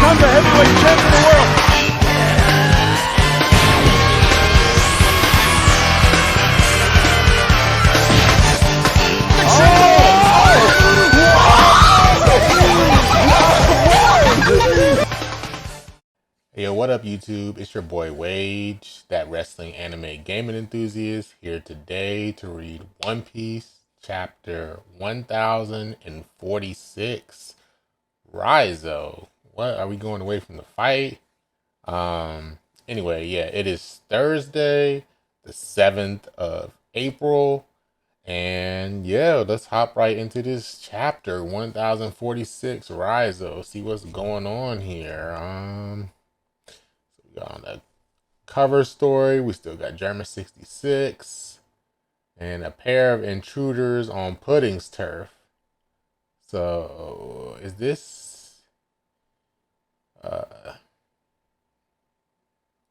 becomes the heavyweight champion of the world. Yo, what up, YouTube? It's your boy Wage, that wrestling anime gaming enthusiast, here today to read One Piece chapter 1046, Raizo. What, are we going away from the fight? Anyway, yeah, it is Thursday, the 7th of April, and yeah, let's hop right into this chapter 1046, Raizo, see what's going on here. On the cover story, we still got German 66 and a pair of intruders on Pudding's turf. So is this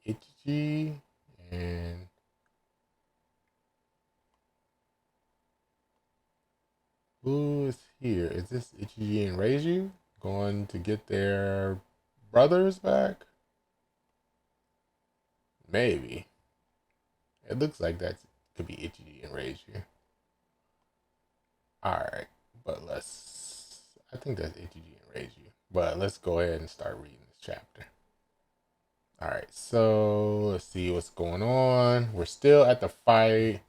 Ichigo and who is here? Is this Ichigo and Reiju going to get their brothers back? Maybe. It looks like that could be Ichigo and Reiju. Alright, but I think that's Ichigo and Reiju. But let's go ahead and start reading this chapter. Alright, so let's see what's going on. We're still at the fight.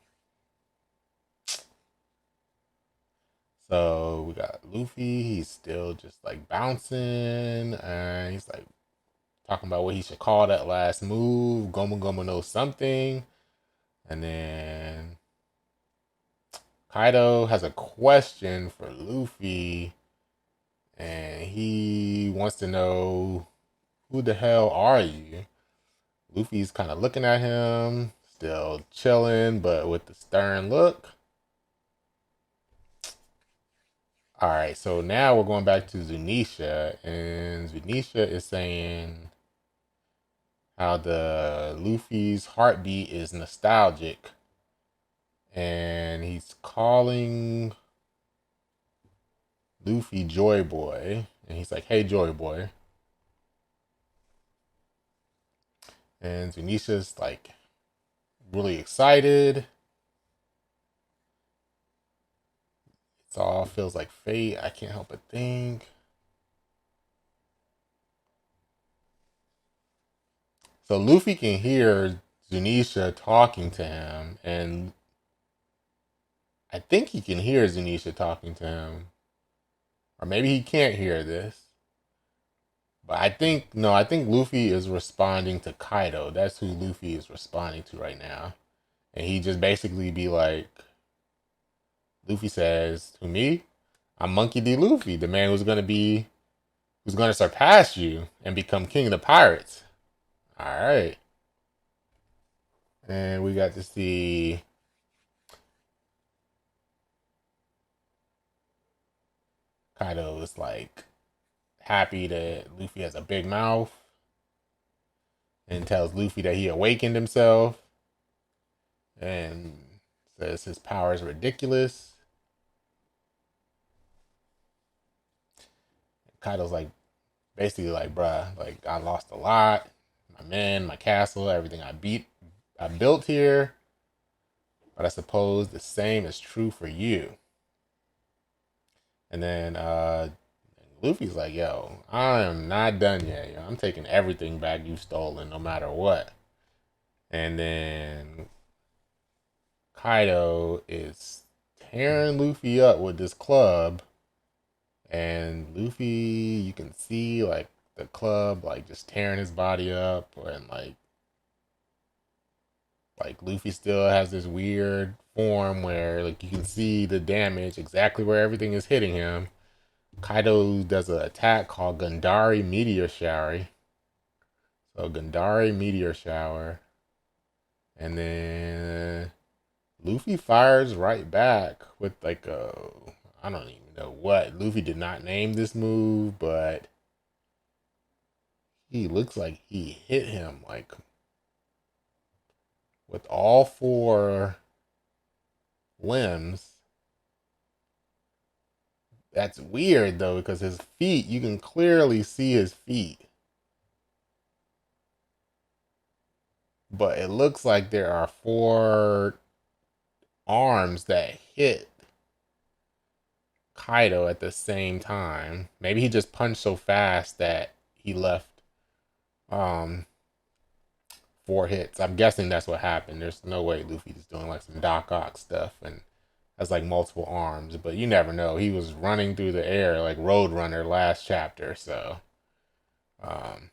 So we got Luffy. He's still just like bouncing. And he's like talking about what he should call that last move. Gomu Gomu no something. And then Kaido has a question for Luffy. And he wants to know, who the hell are you? Luffy's kind of looking at him, still chilling, but with the stern look. Alright, so now we're going back to Zunisha. And Zunisha is saying how the Luffy's heartbeat is nostalgic, and he's calling Luffy Joy Boy, and he's like, hey Joy Boy. And Zunisha's like really excited. It all feels like fate. I can't help but think. So Luffy can hear Zunisha talking to him, and I think he can hear Zunisha talking to him. Or maybe he can't hear this. But I think Luffy is responding to Kaido. That's who Luffy is responding to right now. And he just basically be like, Luffy says, to me, I'm Monkey D. Luffy, the man who's gonna surpass you and become king of the pirates. Alright. And we got to see Kaido is like happy that Luffy has a big mouth and tells Luffy that he awakened himself and says his power is ridiculous. Kaido's like basically like, bruh, like I lost a lot. My men, my castle, everything I built here. But I suppose the same is true for you. And then Luffy's like, yo, I am not done yet. Yo. I'm taking everything back you've stolen, no matter what. And then Kaido is tearing Luffy up with this club. And Luffy, you can see like the club like just tearing his body up, and like Luffy still has this weird form where like you can see the damage exactly where everything is hitting him. Kaido does an attack called Gundari Meteor Shower. So Gundari Meteor Shower. And then Luffy fires right back with like I don't even know what. Luffy did not name this move, but he looks like he hit him like with all four limbs. That's weird though, because his feet, you can clearly see his feet. but it looks like there are 4 arms that hit Kaido at the same time. Maybe he just punched so fast that he left um 4 hits. I'm guessing that's what happened. There's no way Luffy's doing like some Doc Ock stuff and has like multiple arms, but you never know. He was running through the air like Roadrunner last chapter, so um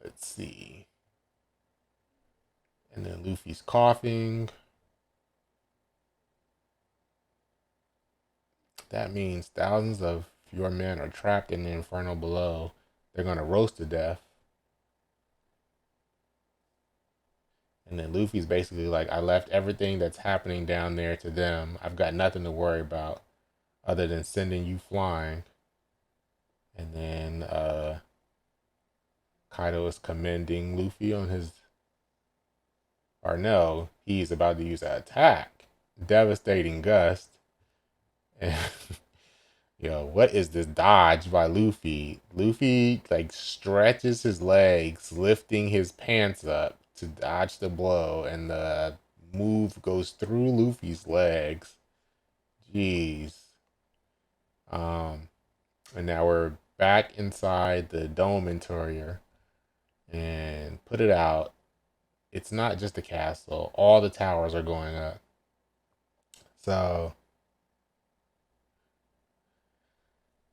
let's see. And then Luffy's coughing. That means thousands of your men are trapped in the inferno below. They're gonna roast to death. And then Luffy's basically like, I left everything that's happening down there to them. I've got nothing to worry about other than sending you flying. And then Kaido is commending Luffy on his, or no, he's about to use an attack. Devastating gust. And yo, what is this dodge by Luffy? Luffy like stretches his legs, lifting his pants up to dodge the blow, and the move goes through Luffy's legs. Jeez. And now we're back inside the dome interior and put it out. It's not just a castle. All the towers are going up. So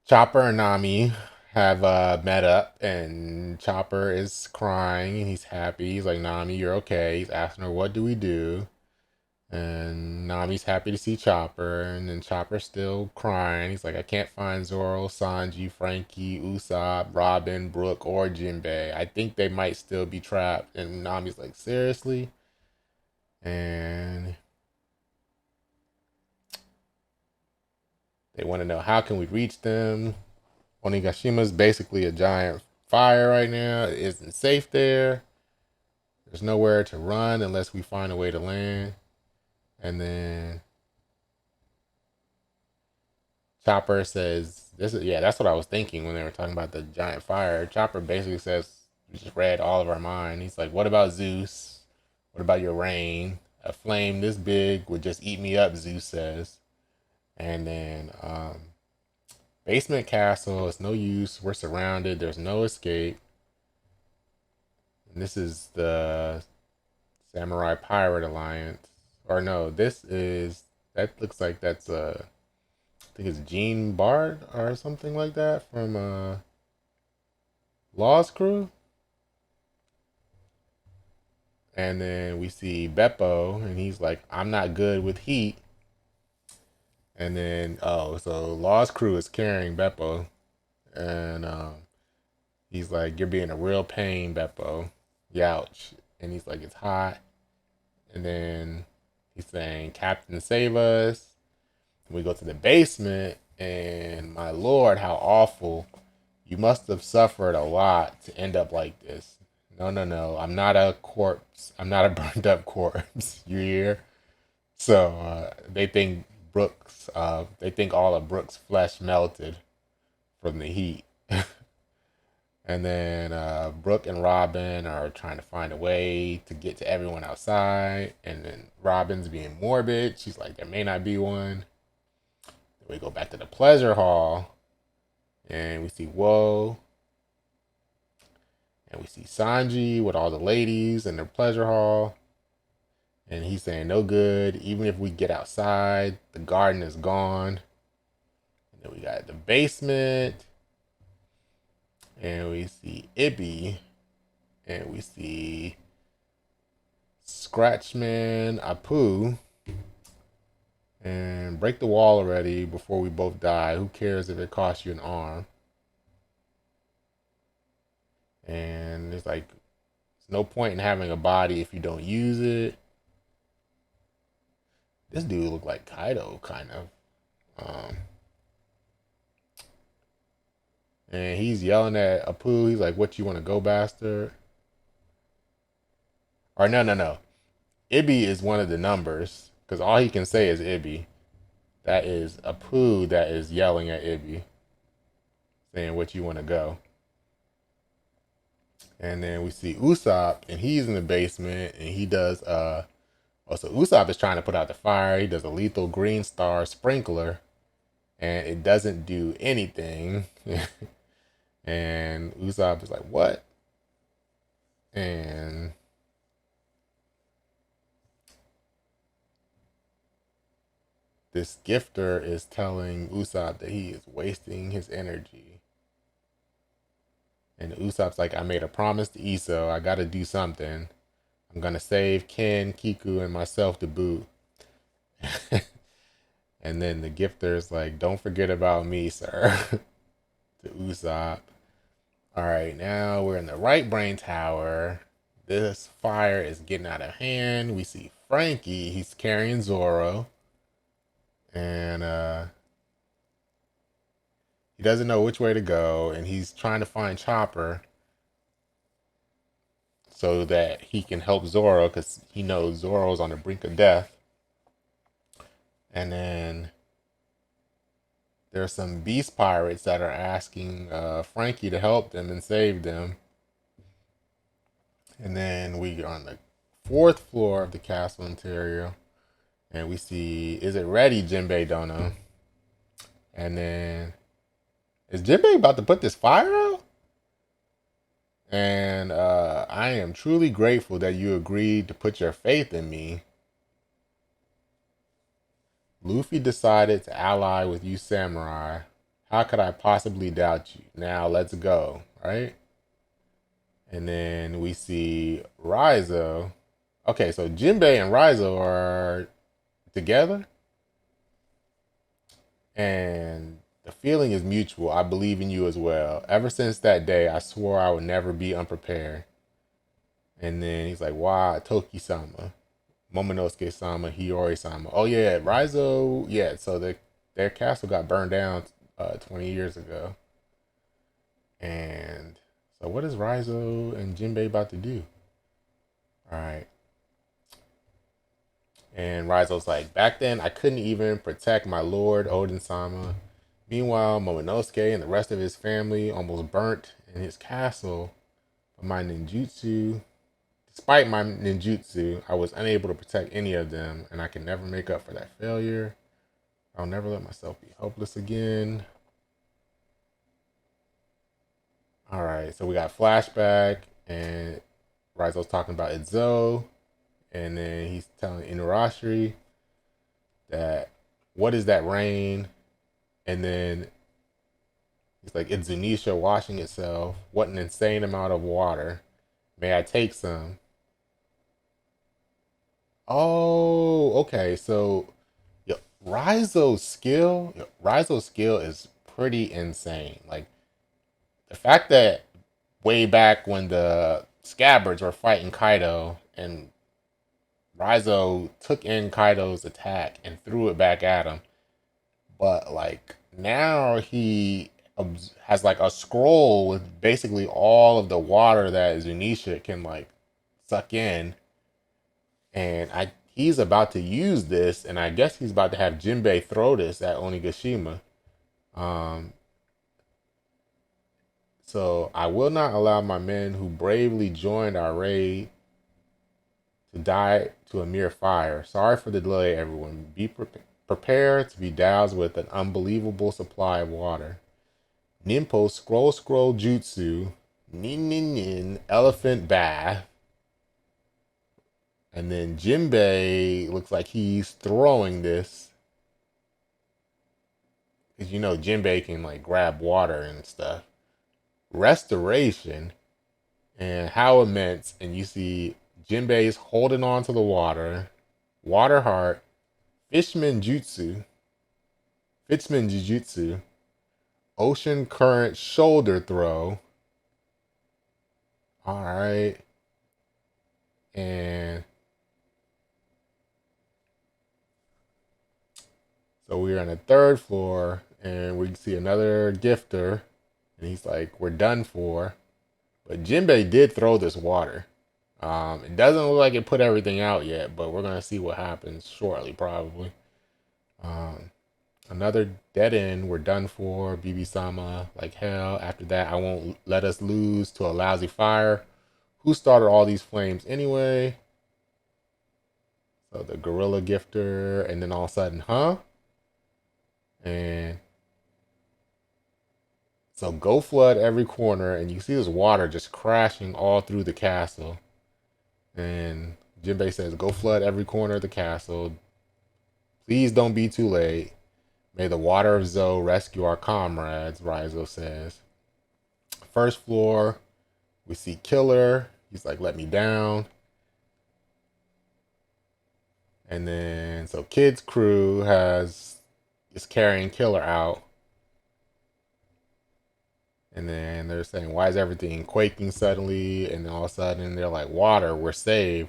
Chopper and Nami have met up, and Chopper is crying and he's happy. He's like, Nami, you're okay. He's asking her, what do we do? And Nami's happy to see Chopper, and then Chopper's still crying. He's like, I can't find Zoro, Sanji, Frankie, Usopp, Robin, Brook, or Jinbei. I think they might still be trapped. And Nami's like, seriously? And they want to know, how can we reach them? Onigashima is basically a giant fire right now. It isn't safe there. There's nowhere to run unless we find a way to land. And then Chopper says, "This is, yeah, that's what I was thinking when they were talking about the giant fire." Chopper basically says, "We just read all of our mind." He's like, "What about Zeus? What about your rain? A flame this big would just eat me up," Zeus says. And then basement castle, it's no use. We're surrounded. There's no escape. And this is the Samurai Pirate Alliance. Or no, this is, that looks like that's I think it's Gene Bard or something like that from Law's Crew. And then we see Beppo, and he's like, I'm not good with heat. And then, oh, so Law's Crew is carrying Beppo. And he's like, you're being a real pain, Beppo. Youch. And he's like, it's hot. And then he's saying, Captain, save us. And we go to the basement, and my lord, how awful. You must have suffered a lot to end up like this. No, no, no. I'm not a corpse. I'm not a burned up corpse. You hear? So they think they think all of Brooks' flesh melted from the heat. And then Brooke and Robin are trying to find a way to get to everyone outside. And then Robin's being morbid. She's like, there may not be one. Then we go back to the pleasure hall. And we see Woe. And we see Sanji with all the ladies in the pleasure hall. And he's saying, no good. Even if we get outside, the garden is gone. And then we got the basement. And we see Ibby. And we see Scratchman, Apu. And break the wall already before we both die. Who cares if it costs you an arm? And it's like, there's no point in having a body if you don't use it. This dude looked like Kaido, kind of. And he's yelling at Apu. He's like, what, you want to go, bastard? Or no, no, no. Ibby is one of the numbers. Because all he can say is Ibby. That is Apu that is yelling at Ibby. Saying, what, you want to go? And then we see Usopp, and he's in the basement, and he does so Usopp is trying to put out the fire. He does a lethal green star sprinkler, and it doesn't do anything. And Usopp is like, "What?" And this gifter is telling Usopp that he is wasting his energy. And Usopp's like, "I made a promise to Iso. I got to do something. I'm gonna save Ken, Kiku, and myself to boot." And then the gifter's like, "Don't forget about me, sir." To Usopp. All right, now we're in the right brain tower. This fire is getting out of hand. We see Frankie. He's carrying Zoro. And he doesn't know which way to go. And he's trying to find Chopper so that he can help Zoro because he knows Zoro's on the brink of death. And then there's some beast pirates that are asking Frankie to help them and save them. And then we are on the fourth floor of the castle interior. And we see, is it ready, Jinbei Dono? And then, is Jinbei about to put this fire out? And I am truly grateful that you agreed to put your faith in me. Luffy decided to ally with you samurai. How could I possibly doubt you? Now let's go, right? And then we see Raizo. Okay, so Jinbei and Raizo are together. And the feeling is mutual. I believe in you as well. Ever since that day, I swore I would never be unprepared. And then he's like, "Why Toki-sama, Momonosuke-sama, Hiyori-sama." Oh yeah, Raizo. Yeah, so their castle got burned down 20 years ago. And so what is Raizo and Jinbei about to do? All right. And Raizo's like, "Back then, I couldn't even protect my lord Odin-sama. Meanwhile, Momonosuke and the rest of his family almost burnt in his castle. But my ninjutsu, despite my ninjutsu, I was unable to protect any of them, and I can never make up for that failure. I'll never let myself be helpless again." All right, so we got flashback, and Raizo's talking about Itzo, and then he's telling Inuarashi that, "What is that rain?" And then he's like, "It's Zunisha washing itself. What an insane amount of water. May I take some?" Oh, okay. So Raizo's skill is pretty insane. Like the fact that way back when the Scabbards were fighting Kaido and Raizo took in Kaido's attack and threw it back at him, but like now he has like a scroll with basically all of the water that Zunisha can like suck in, and he's about to use this, and I guess he's about to have Jinbei throw this at Onigashima. Um, so I will not allow my men who bravely joined our raid to die to a mere fire. Sorry for the delay, everyone. Be prepared to be doused with an unbelievable supply of water. Nimpo scroll jutsu, nin nin nin, elephant bath. And then Jinbei looks like he's throwing this. Because you know Jinbei can like grab water and stuff. Restoration. And how immense. And you see Jinbei's holding on to the water. Water heart. Fishman Jutsu. Fishman Jujutsu. Ocean current shoulder throw. Alright. And so we're on the third floor and we see another gifter. And he's like, "We're done for." But Jinbei did throw this water. It doesn't look like it put everything out yet, but we're gonna see what happens shortly, probably. Um, Another dead end. We're done for. BB-sama like hell. After that, I won't let us lose to a lousy fire. Who started all these flames anyway? So the gorilla gifter, and then all of a sudden, huh? And so go flood every corner, and you see this water just crashing all through the castle. And Jinbei says, go flood every corner of the castle. Please don't be too late. May the water of Zo rescue our comrades, Raizo says. First floor, we see Killer. He's like, let me down. And then, so Kid's crew is carrying Killer out. And then they're saying, why is everything quaking suddenly? And then all of a sudden, they're like, water, we're saved.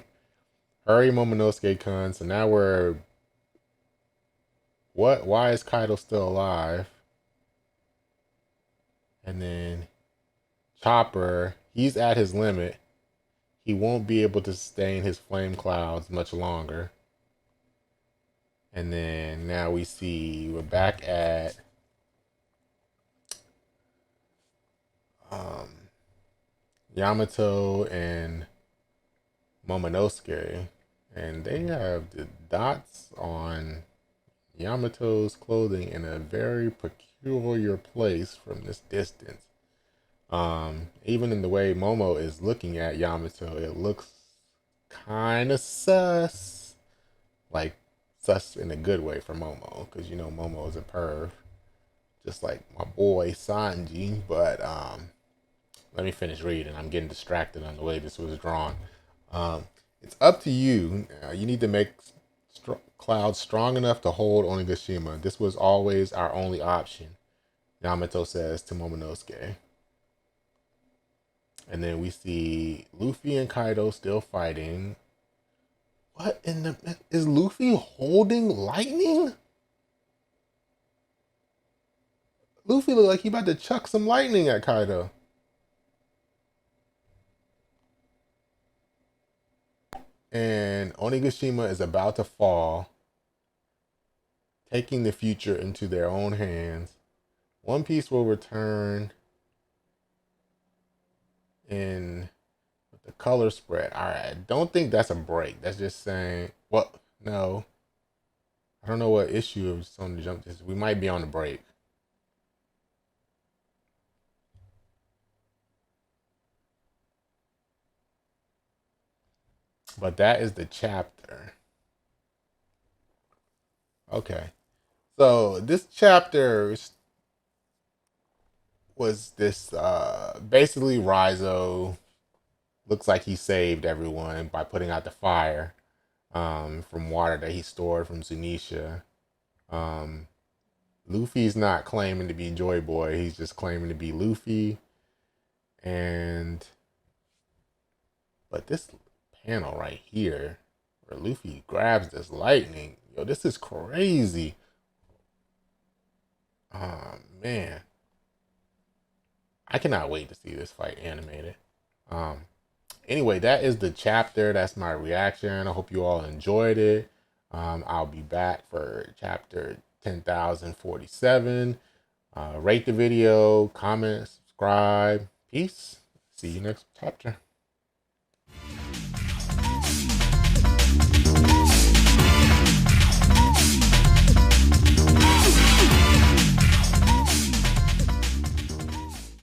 Hurry, Momonosuke-kun. So now we're... What? Why is Kaido still alive? And then Chopper, he's at his limit. He won't be able to sustain his flame clouds much longer. And then now we see we're back at Yamato and Momonosuke, and they have the dots on Yamato's clothing in a very peculiar place from this distance. Even in the way Momo is looking at Yamato, it looks kind of sus. Like, sus in a good way for Momo, because you know Momo is a perv. Just like my boy Sanji, but let me finish reading. I'm getting distracted on the way this was drawn. It's up to you. You need to make clouds strong enough to hold Onigashima. This was always our only option, Yamato says to Momonosuke. And then we see Luffy and Kaido still fighting. What in the... Is Luffy holding lightning? Luffy look like he about to chuck some lightning at Kaido. And Onigashima is about to fall, taking the future into their own hands. One Piece will return in the color spread. All right, I don't think that's a break. That's just saying, well, no. I don't know what issue of Sony Jump this. We might be on a break. But that is the chapter. Okay. So this chapter was this basically Raizo looks like he saved everyone by putting out the fire from water that he stored from Zunisha. Luffy's not claiming to be Joy Boy. He's just claiming to be Luffy. But this panel right here where Luffy grabs this lightning, yo, this is crazy. Oh man, I cannot wait to see this fight animated. Anyway, that is the chapter. That's my reaction. I hope you all enjoyed it. I'll be back for chapter 10,047. Rate the video, comment, subscribe. Peace. See you next chapter.